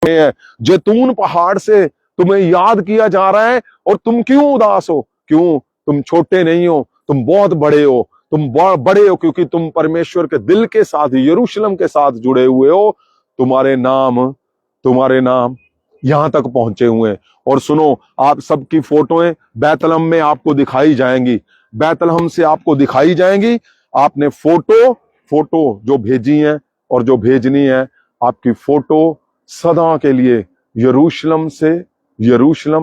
हैं। जैतून पहाड़ से तुम्हें याद किया जा रहा है और तुम क्यों उदास हो? क्यों? तुम छोटे नहीं हो, तुम बहुत बड़े हो। तुम बड़े हो क्योंकि तुम परमेश्वर के दिल के साथ, यरूशलेम के साथ जुड़े हुए हो। तुम्हारे नाम यहां तक पहुंचे हुए हैं। और सुनो, आप सबकी फोटोएं बैतलहम में आपको दिखाई जाएंगी, बैतलहम से आपको दिखाई जाएंगी। आपने फोटो जो भेजी है और जो भेजनी है, आपकी फोटो सदा के लिए यरूशलेम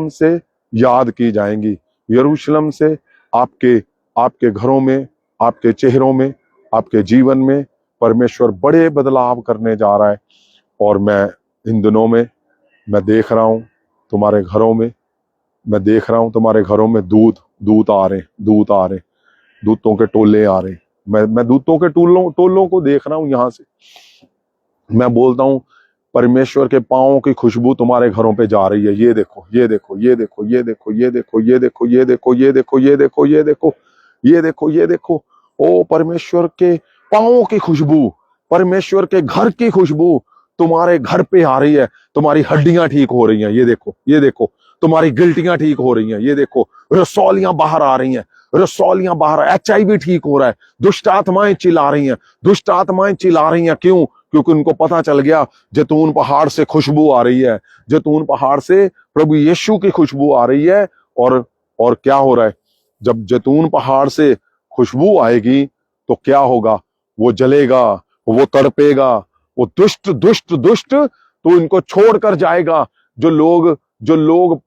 से याद की जाएंगी। यरूशलेम से आपके घरों में, आपके चेहरों में, आपके जीवन में परमेश्वर बड़े बदलाव करने जा रहा है। और मैं इन दिनों में मैं देख रहा हूं तुम्हारे घरों में, तुम्हारे घरों में दूत आ रहे, दूतों के टोले आ रहे। मैं दूतों के टोलों को देख रहा हूं यहां से। मैं बोलता हूं परमेश्वर के पांवों की खुशबू तुम्हारे घरों पे जा रही है। ये देखो, ये देखो, ये देखो, ये देखो, ये देखो, ये देखो, ये देखो, ये देखो, ये देखो, ये देखो, ये देखो, ये देखो। ओ परमेश्वर के पांवों की खुशबू, परमेश्वर के घर की खुशबू तुम्हारे घर पे आ रही है। तुम्हारी हड्डियां ठीक हो रही हैं। ये देखो, ये देखो, तुम्हारी गिल्टियां ठीक हो रही हैं। ये देखो, रसौलियां बाहर आ रही हैं, रसौलियां बाहर, HIV ठीक हो रहा है। दुष्ट आत्माएं चिल्ला रही हैं, दुष्ट आत्माएं चिल्ला रही हैं। क्यों? क्योंकि उनको पता चल गया जैतून पहाड़ से खुशबू आ रही है, जैतून पहाड़ से प्रभु यीशु की खुशबू आ रही है। और क्या हो रहा है? जब जैतून पहाड़ से खुशबू आएगी तो क्या होगा? वो जलेगा, वो तड़पेगा, वो दुष्ट दुष्ट दुष्ट तो इनको छोड़कर जाएगा। जो लोग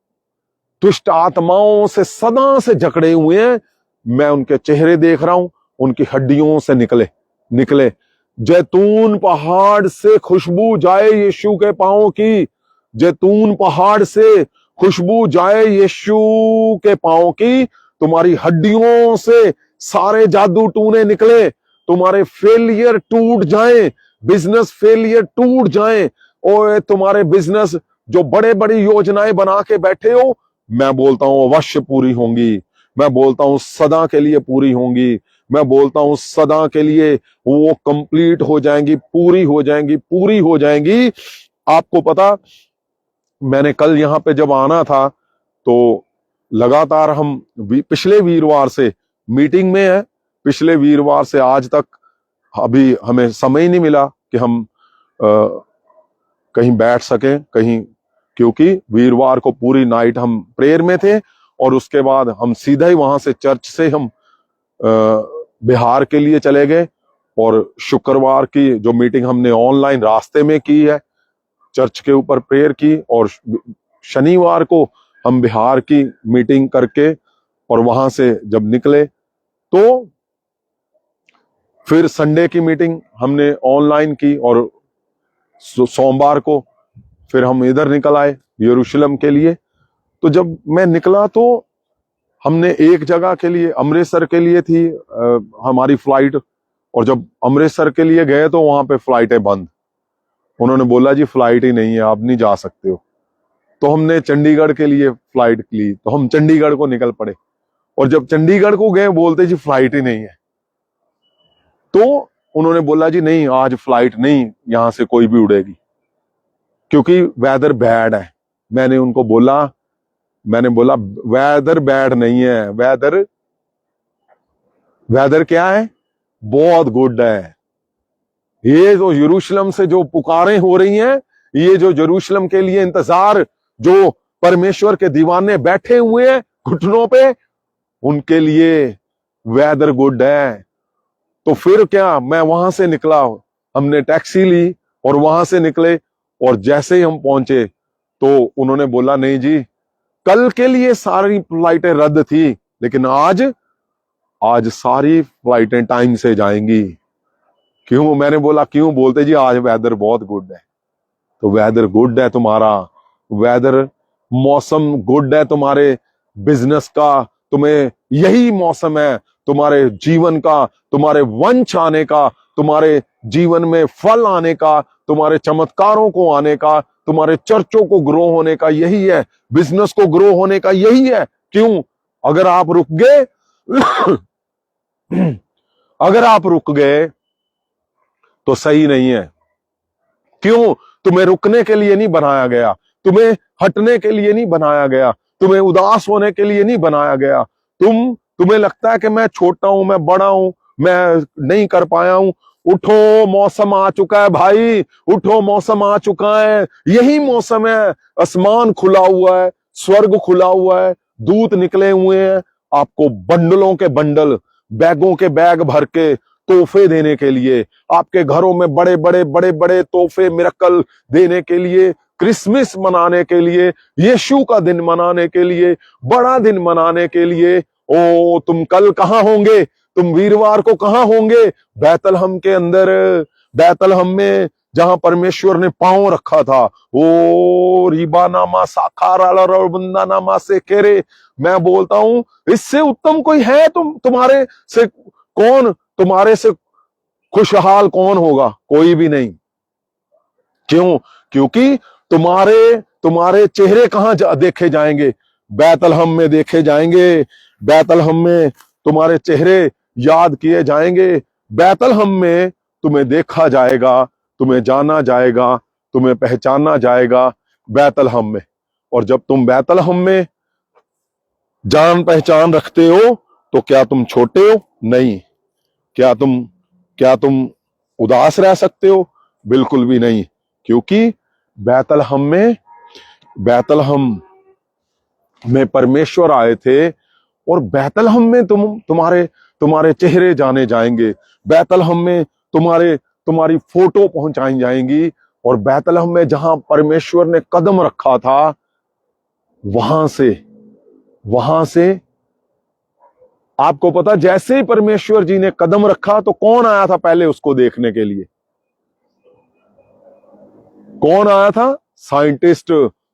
दुष्ट आत्माओं से सदा से जकड़े हुए हैं, मैं उनके चेहरे देख रहा हूं, उनकी हड्डियों से निकले। जैतून पहाड़ से खुशबू जाए यीशु के पांवों की, जैतून पहाड़ से खुशबू जाए यीशु के पांवों की। तुम्हारी हड्डियों से सारे जादू टूने निकले, तुम्हारे फेलियर टूट जाएं, बिजनेस फेलियर टूट जाएं। और तुम्हारे बिजनेस जो बड़े बड़ी योजनाएं बना के बैठे हो, मैं बोलता हूं अवश्य पूरी होंगी। मैं बोलता हूं सदा के लिए पूरी होंगी। मैं बोलता हूं सदा के लिए वो कंप्लीट हो जाएंगी, पूरी हो जाएंगी, पूरी हो जाएंगी। आपको पता, मैंने कल यहां पे जब आना था तो लगातार हम पिछले वीरवार से मीटिंग में है, पिछले वीरवार से आज तक अभी हमें समय ही नहीं मिला कि हम कहीं बैठ सकें कहीं, क्योंकि वीरवार को पूरी नाइट हम प्रेयर में थे और उसके बाद हम सीधा ही वहां से चर्च से हम बिहार के लिए चले गए। और शुक्रवार की जो मीटिंग हमने ऑनलाइन रास्ते में की है, चर्च के ऊपर प्रेयर की, और शनिवार को हम बिहार की मीटिंग करके और वहां से जब निकले तो फिर संडे की मीटिंग हमने ऑनलाइन की, और सोमवार को फिर हम इधर निकल आए यरूशलेम के लिए। तो जब मैं निकला तो हमने एक जगह के लिए, अमृतसर के लिए थी हमारी फ्लाइट, और जब अमृतसर के लिए गए तो वहां पे फ्लाइटें बंद। उन्होंने बोला जी फ्लाइट ही नहीं है, आप नहीं जा सकते हो। तो हमने चंडीगढ़ के लिए फ्लाइट ली, तो हम चंडीगढ़ को निकल पड़े। और जब चंडीगढ़ को गए बोलते जी फ्लाइट ही नहीं है। तो उन्होंने बोला जी नहीं, आज फ्लाइट नहीं यहां से कोई भी उड़ेगी क्योंकि वेदर बैड है। मैंने बोला वेदर बैड नहीं है, वेदर क्या है? बहुत गुड है। ये जो यरूशलेम से जो पुकारें हो रही हैं, ये जो यरूशलेम के लिए इंतजार, जो परमेश्वर के दीवाने बैठे हुए हैं घुटनों पे, उनके लिए वेदर गुड है। तो फिर क्या, मैं वहां से निकला, हमने टैक्सी ली और वहां से निकले। और जैसे ही हम पहुंचे तो उन्होंने बोला नहीं जी, कल के लिए सारी फ्लाइटें रद्द थी, लेकिन आज सारी फ्लाइटें टाइम से जाएंगी। क्यों? मैंने बोला क्यों? बोलते जी आज वेदर बहुत गुड है। तो वेदर गुड है तुम्हारा, वेदर मौसम गुड है तुम्हारे बिजनेस का, तुम्हें यही मौसम है तुम्हारे जीवन का, तुम्हारे वंश आने का, तुम्हारे जीवन में फल आने का, तुम्हारे चमत्कारों को आने का, तुम्हारे चर्चों को ग्रो होने का यही है, बिजनेस को ग्रो होने का यही है। क्यों? अगर आप रुक गए अगर आप रुक गए तो सही नहीं है। क्यों? तुम्हें रुकने के लिए नहीं बनाया गया, तुम्हें हटने के लिए नहीं बनाया गया, तुम्हें उदास होने के लिए नहीं बनाया गया। तुम्हें लगता है कि मैं छोटा हूं, मैं बड़ा हूं, मैं नहीं कर पाया हूं। उठो, मौसम आ चुका है भाई, उठो, मौसम आ चुका है। यही मौसम है, आसमान खुला हुआ है, स्वर्ग खुला हुआ है, दूत निकले हुए हैं आपको बंडलों के बंडल, बैगों के बैग भर के तोहफे देने के लिए, आपके घरों में बड़े बड़े बड़े बड़े तोहफे मिरेकल देने के लिए, क्रिसमस मनाने के लिए, यीशु का दिन मनाने के लिए, बड़ा दिन मनाने के लिए। ओ, तुम कल कहां होंगे? तुम वीरवार को कहां होंगे? बैतलहम के अंदर, बैतलहम में जहां परमेश्वर ने पांव रखा था। ओ रीबा नामा साखारा नामा से केरे, मैं बोलता हूं इससे उत्तम कोई है तुम्हारे से? कौन तुम्हारे से खुशहाल कौन होगा? कोई भी नहीं। क्यों? क्योंकि तुम्हारे चेहरे कहां देखे जाएंगे? बैतलहम में देखे जाएंगे। बैतलहम में तुम्हारे चेहरे याद किए जाएंगे। बैतलहम में तुम्हें देखा जाएगा, तुम्हें जाना जाएगा, तुम्हें पहचाना जाएगा बैतलहम में। और जब तुम बैतलहम में जान पहचान रखते हो तो क्या तुम छोटे हो? नहीं। क्या तुम उदास रह सकते हो? बिल्कुल भी नहीं। क्योंकि बैतलहम में परमेश्वर आए थे, और बैतलहम में तुम्हारे चेहरे जाने जाएंगे। बैतलहम में तुम्हारी फोटो पहुंचाई जाएंगी। और बैतलहम में जहां परमेश्वर ने कदम रखा था, वहां से आपको पता, जैसे ही परमेश्वर जी ने कदम रखा तो कौन आया था पहले उसको देखने के लिए? कौन आया था? साइंटिस्ट,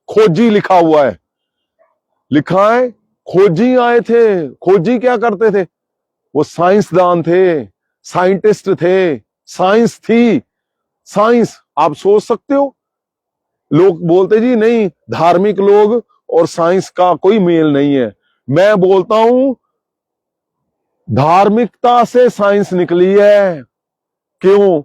खोजी लिखा हुआ है, लिखा है खोजी आए थे। खोजी क्या करते थे? वो साइंसदान थे, साइंटिस्ट थे, साइंस थी। साइंस, आप सोच सकते हो, लोग बोलते जी नहीं, धार्मिक लोग और साइंस का कोई मेल नहीं है। मैं बोलता हूं धार्मिकता से साइंस निकली है। क्यों?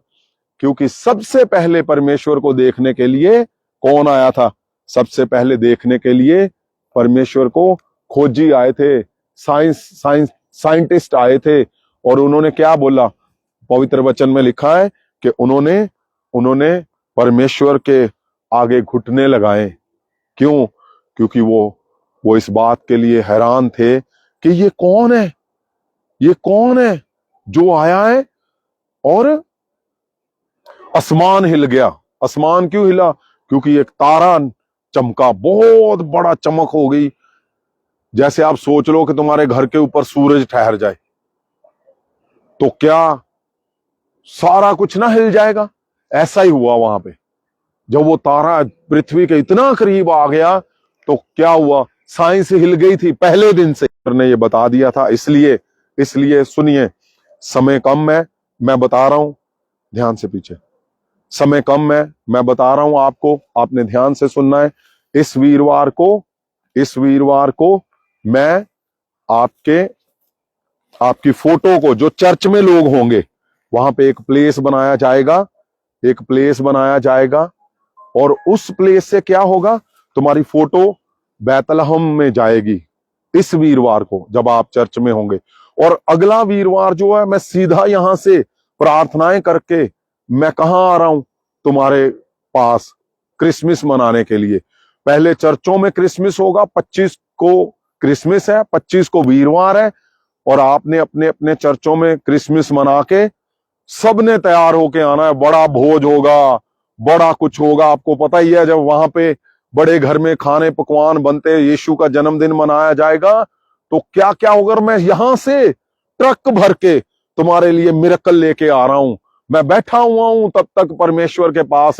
क्योंकि सबसे पहले परमेश्वर को देखने के लिए कौन आया था? सबसे पहले देखने के लिए परमेश्वर को खोजी आए थे, साइंटिस्ट आए थे। और उन्होंने क्या बोला? पवित्र वचन में लिखा है कि उन्होंने परमेश्वर के आगे घुटने लगाए। क्यों? क्योंकि वो इस बात के लिए हैरान थे कि ये कौन है, ये कौन है जो आया है? और आसमान हिल गया। आसमान क्यों हिला? क्योंकि एक तारा चमका, बहुत बड़ा चमक हो गई। जैसे आप सोच लो कि तुम्हारे घर के ऊपर सूरज ठहर जाए, तो क्या सारा कुछ ना हिल जाएगा? ऐसा ही हुआ वहां पे। जब वो तारा पृथ्वी के इतना करीब आ गया तो क्या हुआ? साइंस हिल गई थी पहले दिन से, ने ये बता दिया था। इसलिए सुनिए, समय कम है, मैं बता रहा हूं, ध्यान से पीछे, समय कम है, मैं बता रहा हूं आपको, आपने ध्यान से सुनना है। इस वीरवार को मैं आपकी फोटो को, जो चर्च में लोग होंगे, वहां पे एक प्लेस बनाया जाएगा, और उस प्लेस से क्या होगा? तुम्हारी फोटो बैतलहम में जाएगी इस वीरवार को, जब आप चर्च में होंगे। और अगला वीरवार जो है, मैं सीधा यहां से प्रार्थनाएं करके मैं कहां आ रहा हूं? तुम्हारे पास, क्रिसमस मनाने के लिए। पहले चर्चों में क्रिसमस होगा, 25 को क्रिसमस है, 25 को वीरवार है, और आपने अपने अपने चर्चों में क्रिसमस मना के सबने तैयार होके आना है। बड़ा भोज होगा, बड़ा कुछ होगा। आपको पता ही है, जब वहां पे बड़े घर में खाने पकवान बनते, यीशु का जन्मदिन मनाया जाएगा, तो क्या क्या होगा। मैं यहां से ट्रक भर के तुम्हारे लिए मिरेकल लेके आ रहा हूं। मैं बैठा हुआ हूं तब तक परमेश्वर के पास,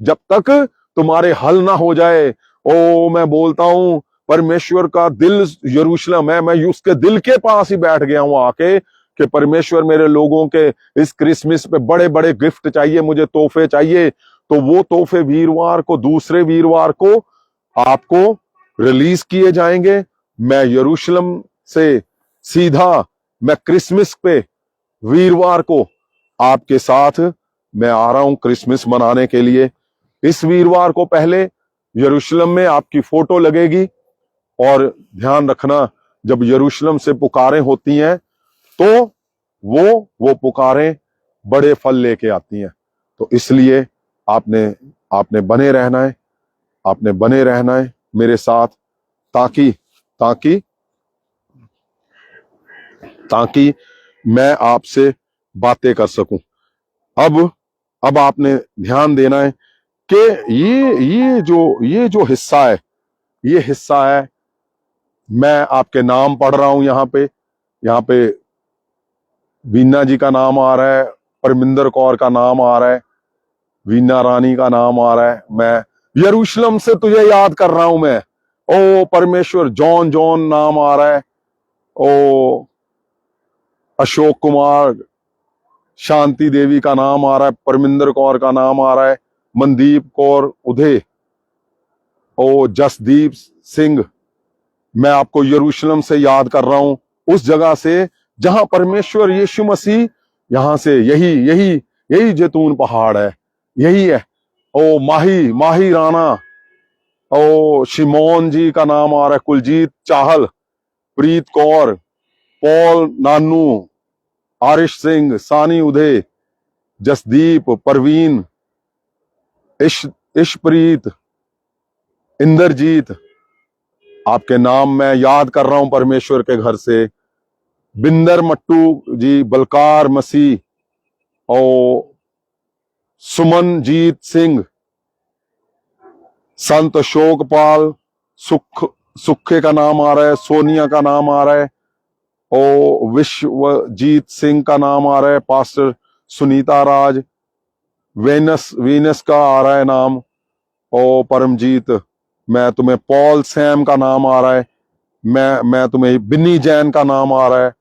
जब तक तुम्हारे हल ना हो जाए। ओ, मैं बोलता हूं परमेश्वर का दिल यरूशलेम है। मैं उसके दिल के पास ही बैठ गया हूं आके, कि परमेश्वर मेरे लोगों के इस क्रिसमस पे बड़े बड़े गिफ्ट चाहिए, मुझे तोहफे चाहिए। तो वो तोहफे वीरवार को, दूसरे वीरवार को आपको रिलीज किए जाएंगे। मैं यरूशलेम से सीधा मैं क्रिसमस पे वीरवार को आपके साथ मैं आ रहा हूं क्रिसमस मनाने के लिए। इस वीरवार को पहले यरूशलेम में आपकी फोटो लगेगी। और ध्यान रखना, जब यरूशलेम से पुकारें होती हैं तो वो पुकारें बड़े फल लेके आती हैं। तो इसलिए आपने आपने बने रहना है, आपने बने रहना है मेरे साथ, ताकि ताकि ताकि मैं आपसे बातें कर सकूं। अब आपने ध्यान देना है कि ये जो हिस्सा है, ये हिस्सा है, मैं आपके नाम पढ़ रहा हूं। यहाँ पे वीना जी का नाम आ रहा है, परमिंदर कौर का नाम आ रहा है, वीना रानी का नाम आ रहा है। मैं यरूशलेम से तुझे याद कर रहा हूं मैं। ओ परमेश्वर, जॉन जॉन नाम आ रहा है। ओ अशोक कुमार, शांति देवी का नाम आ रहा है, परमिंदर कौर का नाम आ रहा है, मनदीप कौर उदय, ओ जसदीप सिंह। मैं आपको यरूशलेम से याद कर रहा हूं, उस जगह से जहां परमेश्वर यीशु मसीह, यहां से यही जैतून पहाड़ है, यही है। ओ माही राणा, ओ शिमोन जी का नाम आ रहा है, कुलजीत चाहल, प्रीत कौर, पॉल नानू, आरिश सिंह, सानी उदय, जसदीप, परवीन, इशप्रीत, इंदरजीत। आपके नाम मैं याद कर रहा हूं परमेश्वर के घर से। बिंदर मट्टू जी, बलकार मसीह, और सुमनजीत सिंह, संत अशोकपाल, सुखे का नाम आ रहा है, सोनिया का नाम आ रहा है, और विश्वजीत सिंह का नाम आ रहा है, पास्टर सुनीता राज, वीनस का आ रहा है नाम, और परमजीत। मैं तुम्हें पॉल सैम का नाम आ रहा है, मैं तुम्हें बिन्नी जैन का नाम आ रहा है,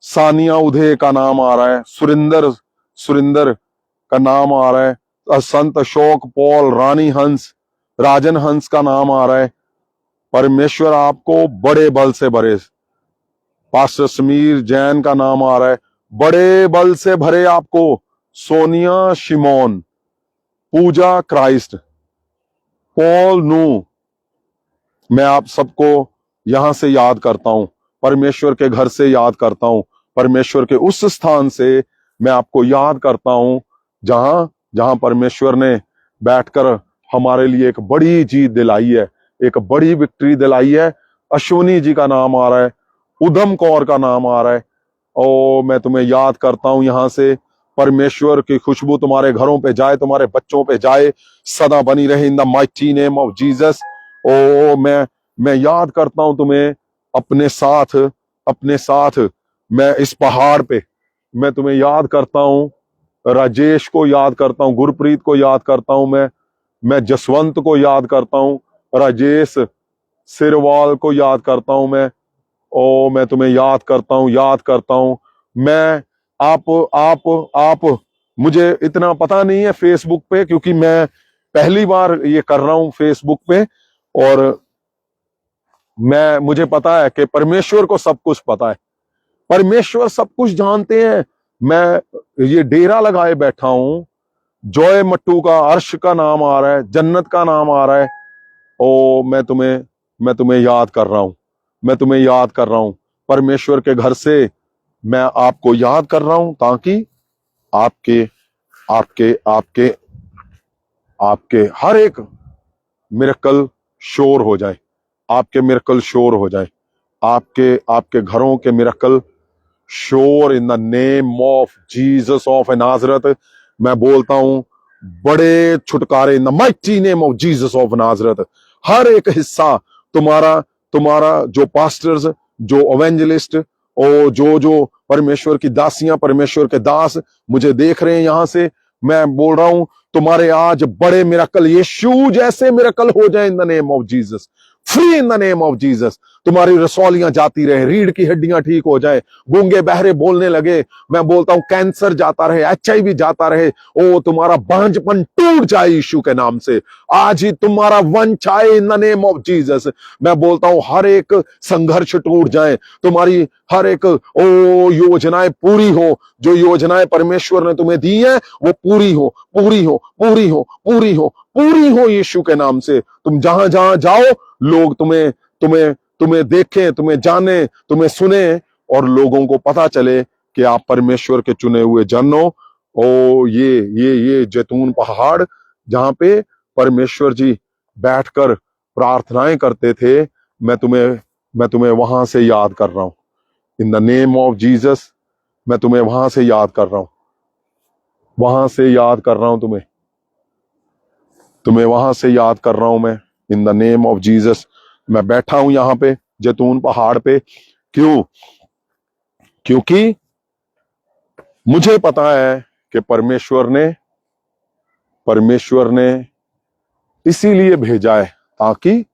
सानिया उदय का नाम आ रहा है, सुरिंदर का नाम आ रहा है, संत अशोक पॉल, रानी हंस, राजन हंस का नाम आ रहा है। परमेश्वर आपको बड़े बल से भरे। पास्टर समीर जैन का नाम आ रहा है, बड़े बल से भरे आपको। सोनिया शिमोन, पूजा क्राइस्ट, पॉल नू, मैं आप सबको यहां से याद करता हूं, परमेश्वर के घर से याद करता हूं, परमेश्वर के उस स्थान से मैं आपको याद करता हूं जहां जहां परमेश्वर ने बैठकर हमारे लिए एक बड़ी जीत दिलाई है, एक बड़ी विक्ट्री दिलाई है। अश्विनी जी का नाम आ रहा है, उधम कौर का नाम आ रहा है। ओ मैं तुम्हें याद करता हूं यहां से। परमेश्वर की खुशबू तुम्हारे घरों पे जाए, तुम्हारे बच्चों पे जाए, सदा बनी रहे in the mighty name of Jesus. ओ मैं याद करता हूं तुम्हें अपने साथ मैं इस पहाड़ पे, मैं तुम्हें याद करता हूं, राजेश को याद करता हूं, गुरप्रीत को याद करता हूं, मैं जसवंत को याद करता हूं, राजेश सिरवाल को याद करता हूं मैं तुम्हें याद करता हूं। मैं आप मुझे इतना पता नहीं है फेसबुक पे, क्योंकि मैं पहली बार ये कर रहा हूं फेसबुक पे, और मुझे पता है कि परमेश्वर को सब कुछ पता है, परमेश्वर सब कुछ जानते हैं। मैं ये डेरा लगाए बैठा हूं, जॉय मट्टू का, अर्श का नाम आ रहा है, जन्नत का नाम आ रहा है। ओ मैं तुम्हें याद कर रहा हूं, मैं तुम्हें याद कर रहा हूं, परमेश्वर के घर से मैं आपको याद कर रहा हूं, ताकि आपके आपके आपके आपके हर एक मिरेकल शोर हो जाए, आपके मिरेकल शोर हो जाए, आपके घरों के मिरेकल शोर in the name of Jesus of Nazareth. मैं बोलता हूं बड़े छुटकारे in the mighty name of Jesus of Nazareth. हर एक हिस्सा तुम्हारा जो पास्टर्स, जो एवेंजलिस्ट, और जो परमेश्वर की दासियां, परमेश्वर के दास मुझे देख रहे हैं यहां से, मैं बोल रहा हूं तुम्हारे आज बड़े मिरेकल, यीशु जैसे मिरेकल हो जाए इन the name of Jesus, free in the name of Jesus. तुम्हारी रसौलियां जाती रहे, रीढ़ की हड्डियां ठीक हो जाए, गूंगे बहरे बोलने लगे, मैं बोलता हूं कैंसर जाता रहे, HIV जाता रहे, ओ तुम्हारा बांझपन टूट जाए यीशु के नाम से। आज ही तुम्हारा वंश आए इन द नेम ऑफ जीसस। मैं बोलता हूं हर एक संघर्ष टूट जाए, तुम्हारी हर एक योजनाएं पूरी हो, जो योजनाएं परमेश्वर ने तुम्हें दी है वो पूरी हो, पूरी हो, पूरी हो, पूरी हो, पूरी हो यीशु के नाम से। तुम जहां जहां जाओ लोग तुम्हें तुम्हें तुम्हें देखें, तुम्हें जाने, तुम्हें सुने, और लोगों को पता चले कि आप परमेश्वर के चुने हुए जन हो। ओ ये जैतून पहाड़ जहां पे परमेश्वर जी बैठकर प्रार्थनाएं करते थे, मैं तुम्हें वहां से याद कर रहा हूं। इन द नेम ऑफ जीसस मैं तुम्हें वहां से याद कर रहा हूं, वहां से याद कर रहा हूं, तुम्हें वहां से याद कर रहा हूं मैं। इन द नेम ऑफ जीसस मैं बैठा हूं यहां पे जैतून पहाड़ पे। क्यों? क्योंकि मुझे पता है कि परमेश्वर ने इसीलिए भेजा है ताकि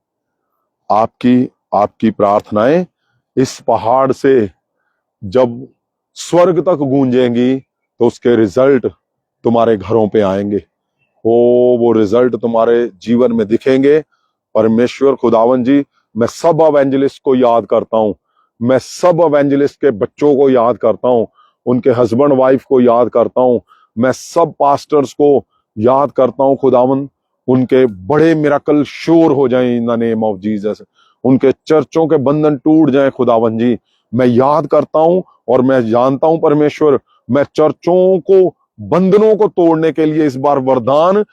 आपकी आपकी प्रार्थनाएं इस पहाड़ से जब स्वर्ग तक गूंजेंगी तो उसके रिजल्ट तुम्हारे घरों पे आएंगे। वो रिजल्ट तुम्हारे जीवन में दिखेंगे। परमेश्वर खुदावन जी, मैं सब एवेंजलिस्ट को याद करता हूं, मैं सब एवेंजलिस्ट के बच्चों को याद करता हूं, उनके हस्बैंड वाइफ को याद करता हूं, मैं सब पास्टर्स को याद करता हूं खुदावन, उनके बड़े मिरेकल श्योर हो जाएं इन द नेम ऑफ जीसस, उनके चर्चों के बंधन टूट जाएं खुदावन जी। मैं याद करता हूं और मैं जानता हूं परमेश्वर, मैं चर्चों को बंधनों को तोड़ने के लिए इस बार वरदान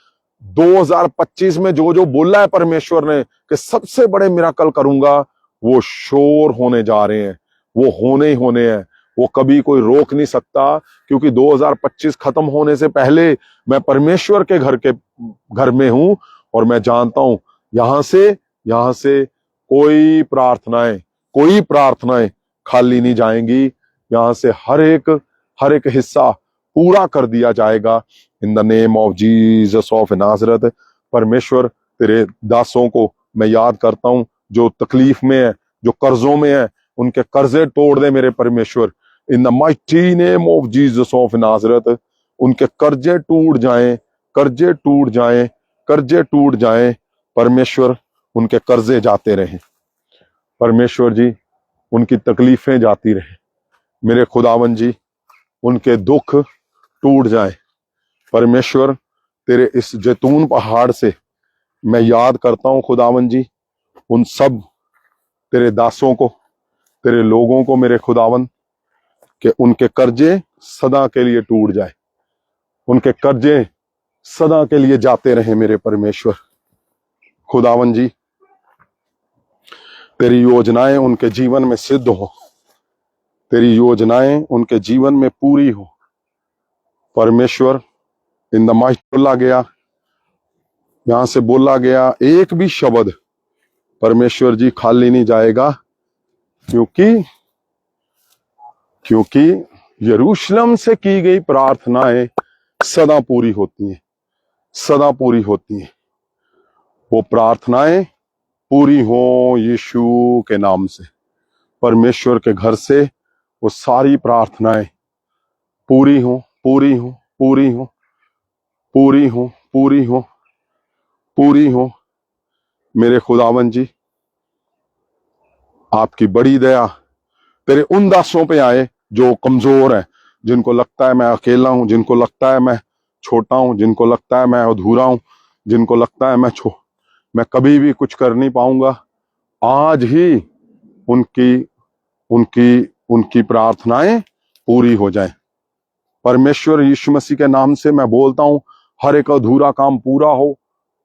2025 में जो बोला है परमेश्वर ने कि सबसे बड़े मिरेकल करूंगा, वो श्योर होने जा रहे हैं, वो होने ही होने हैं, वो कभी कोई रोक नहीं सकता। क्योंकि 2025 खत्म होने से पहले मैं परमेश्वर के घर में हूं और मैं जानता हूं यहां से कोई प्रार्थनाएं खाली नहीं जाएंगी। यहां से हर एक हिस्सा पूरा कर दिया जाएगा in the name of Jesus of Nazareth. परमेश्वर तेरे दासों को मैं याद करता हूं जो तकलीफ में है, जो कर्जों में है, उनके कर्जे तोड़ दे मेरे परमेश्वर in the mighty name of Jesus of Nazareth. उनके कर्जे टूट जाएं, कर्जे टूट जाएं, कर्जे टूट जाएं। परमेश्वर उनके कर्जे जाते रहें, परमेश्वर जी उनकी तकलीफें जाती रहें मेरे खुदावन जी, उनके दुख टूट जाए। परमेश्वर तेरे इस जैतून पहाड़ से मैं याद करता हूं खुदावन जी उन सब तेरे दासों को, तेरे लोगों को मेरे खुदावन, कि उनके कर्जे सदा के लिए टूट जाए, उनके कर्जे सदा के लिए जाते रहे मेरे परमेश्वर खुदावन जी। तेरी योजनाएं उनके जीवन में सिद्ध हो, तेरी योजनाएं उनके जीवन में पूरी हो परमेश्वर। इन द माइट बोला गया, यहां से बोला गया एक भी शब्द परमेश्वर जी खाली नहीं जाएगा, क्योंकि यरूशलेम से की गई प्रार्थनाएं सदा पूरी होती हैं, सदा पूरी होती हैं। वो प्रार्थनाएं पूरी हो यीशु के नाम से। परमेश्वर के घर से वो सारी प्रार्थनाएं पूरी हो, पूरी हो, पूरी हो, पूरी हो, पूरी हो, पूरी हो मेरे खुदावन जी। आपकी बड़ी दया तेरे उन दासों पे आए जो कमजोर है, जिनको लगता है मैं अकेला हूं, जिनको लगता है मैं छोटा हूं, जिनको लगता है मैं अधूरा हूं, जिनको लगता है मैं कभी भी कुछ कर नहीं पाऊंगा। आज ही उनकी उनकी उनकी प्रार्थनाएं पूरी हो जाएं। परमेश्वर यीशु मसीह के नाम से मैं बोलता हूं, हर एक अधूरा काम पूरा हो,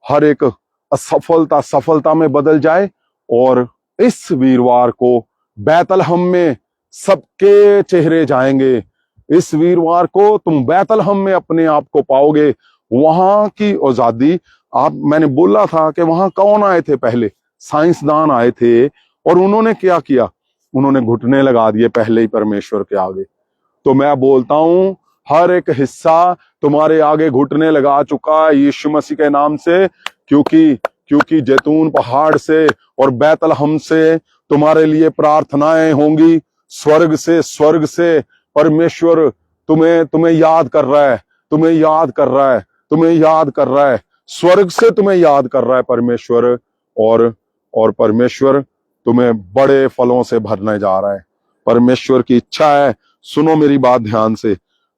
हर एक असफलता सफलता में बदल जाए। और इस वीरवार को बैतलहम में सबके चेहरे जाएंगे। इस वीरवार को तुम बैतलहम में अपने आप को पाओगे। वहां की आजादी, मैंने बोला था कि वहां कौन आए थे पहले? साइंसदान आए थे, और उन्होंने क्या किया? उन्होंने घुटने लगा दिए पहले ही परमेश्वर के आगे। तो मैं बोलता हूं हर एक हिस्सा तुम्हारे आगे घुटने लगा चुका है यीशु मसीह के नाम से, क्योंकि जैतून पहाड़ से और बैतलहम से तुम्हारे लिए प्रार्थनाएं होंगी स्वर्ग से परमेश्वर तुम्हें तुम्हें याद कर रहा है, तुम्हें याद कर रहा है, तुम्हें याद कर रहा है, स्वर्ग से तुम्हें याद कर रहा है परमेश्वर। और परमेश्वर तुम्हें बड़े फलों से भरने जा रहा है। परमेश्वर की इच्छा है, सुनो मेरी बात ध्यान से,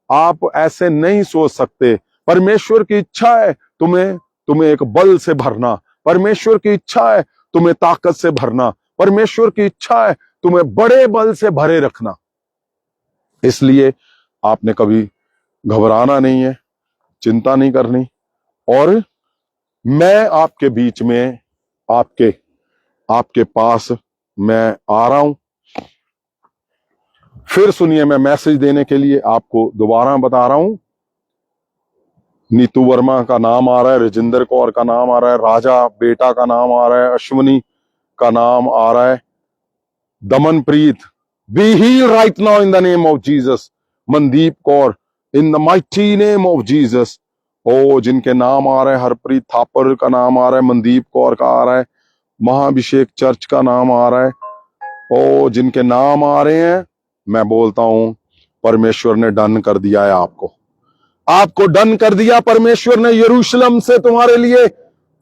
आप ऐसे नहीं सोच सकते। परमेश्वर की इच्छा है तुम्हें एक बल से भरना, परमेश्वर की इच्छा है तुम्हें ताकत से भरना, परमेश्वर की इच्छा है तुम्हें बड़े बल से भरे रखना। इसलिए आपने कभी घबराना नहीं है, चिंता नहीं करनी। और मैं आपके बीच में, आपके पास मैं आ रहा हूं। फिर सुनिए, मैं मैसेज देने के लिए आपको दोबारा बता रहा हूं। नीतू वर्मा का नाम आ रहा है, राजेंद्र कौर का नाम आ रहा है, राजा बेटा का नाम आ रहा है, अश्वनी का नाम आ रहा है, Damanpreet, be healed right now in the name of Jesus, Mandeep Kaur in the mighty name of Jesus. ओ जिनके नाम आ रहे हैं, हरप्रीत थापर का नाम आ रहा है, मनदीप कौर का आ रहा है, महाभिषेक चर्च का नाम आ रहा है। ओ जिनके नाम आ रहे हैं, मैं बोलता हूं परमेश्वर ने डन कर दिया है, आपको डन कर दिया परमेश्वर ने। यरूशलेम से तुम्हारे लिए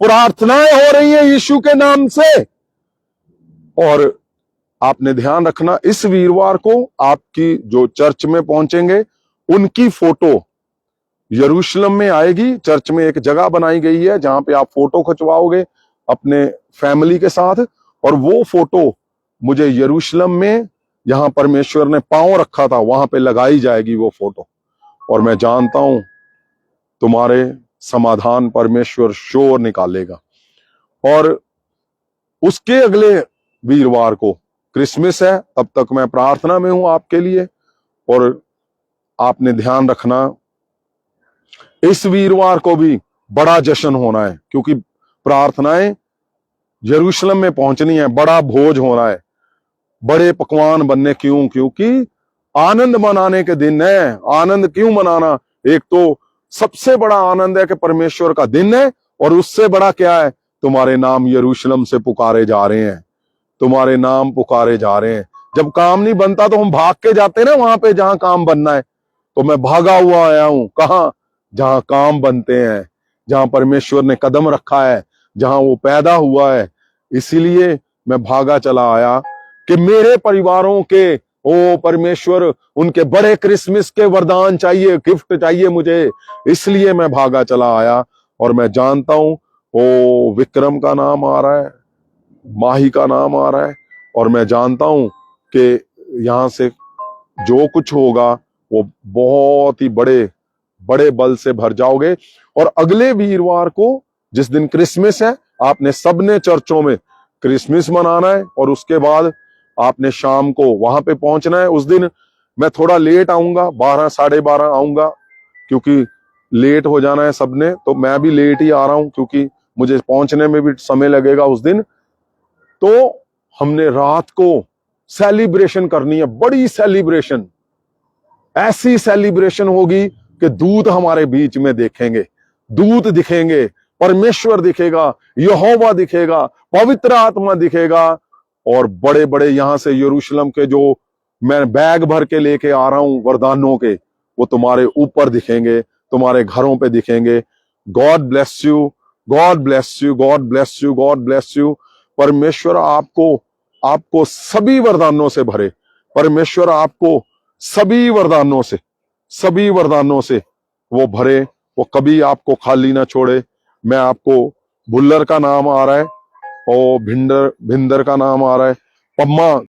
प्रार्थनाएं हो रही हैं यीशु के नाम से। और आपने ध्यान रखना, इस वीरवार को आपकी जो चर्च में पहुंचेंगे उनकी फोटो यरूशलेम में आएगी। चर्च में एक जगह बनाई गई है जहां पे आप फोटो खिंचवाओगे अपने फैमिली के साथ, और वो फोटो मुझे यरूशलेम में, जहां परमेश्वर ने पांव रखा था, वहां पे लगाई जाएगी वो फोटो। और मैं जानता हूं तुम्हारे समाधान परमेश्वर शोर निकालेगा। और उसके अगले वीरवार को क्रिसमस है, तब तक मैं प्रार्थना में हूं आपके लिए। और आपने ध्यान रखना, इस वीरवार को भी बड़ा जश्न होना है, क्योंकि प्रार्थनाएं यरूशलेम में पहुंचनी है, बड़ा भोज होना है, बड़े पकवान बनने। क्योंकि आनंद मनाने के दिन है। आनंद क्यों मनाना? एक तो सबसे बड़ा आनंद है कि परमेश्वर का दिन है, और उससे बड़ा क्या है, तुम्हारे नाम यरूशलेम से पुकारे जा रहे हैं, तुम्हारे नाम पुकारे जा रहे हैं। जब काम नहीं बनता तो हम भाग के जाते हैं ना वहां पे जहां काम बनना है। तो मैं भागा हुआ आया हूं, कहां? जहां काम बनते हैं, जहां परमेश्वर ने कदम रखा है, जहां वो पैदा हुआ है। इसीलिए मैं भागा चला आया कि मेरे परिवारों के, ओ परमेश्वर, उनके बड़े क्रिसमस के वरदान चाहिए, गिफ्ट चाहिए मुझे। इसलिए मैं भागा चला आया। और मैं जानता हूं, ओ विक्रम का नाम आ रहा है, माही का नाम आ रहा है, और मैं जानता हूं कि यहां से जो कुछ होगा वो बहुत ही बड़े बड़े बल से भर जाओगे। और अगले वीरवार को, जिस दिन क्रिसमस है, आपने सबने चर्चों में क्रिसमस मनाना है, और उसके बाद आपने शाम को वहां पे पहुंचना है। उस दिन मैं थोड़ा लेट आऊंगा, 12 साढ़े 12 आऊंगा, क्योंकि लेट हो जाना है सबने। तो मैं भी लेट ही आ रहा हूं, क्योंकि मुझे पहुंचने में भी समय लगेगा उस दिन। तो हमने रात को सेलिब्रेशन करनी है, बड़ी सेलिब्रेशन। ऐसी सेलिब्रेशन होगी कि दूत हमारे बीच में देखेंगे, दूत दिखेंगे, परमेश्वर दिखेगा, यहोवा दिखेगा, पवित्र आत्मा दिखेगा। और बड़े बड़े यहां से यरूशलेम के जो मैं बैग भर के लेके आ रहा हूं वरदानों के, वो तुम्हारे ऊपर दिखेंगे, तुम्हारे घरों पे दिखेंगे। God bless you, God bless you, God bless you, God bless you. परमेश्वर आपको सभी वरदानों से भरे। परमेश्वर आपको सभी वरदानों से वो भरे, वो कभी आपको खाली ना छोड़े। मैं आपको, भुल्लर का नाम आ रहा है, और भिंडर का नाम आ रहा है, पम्मा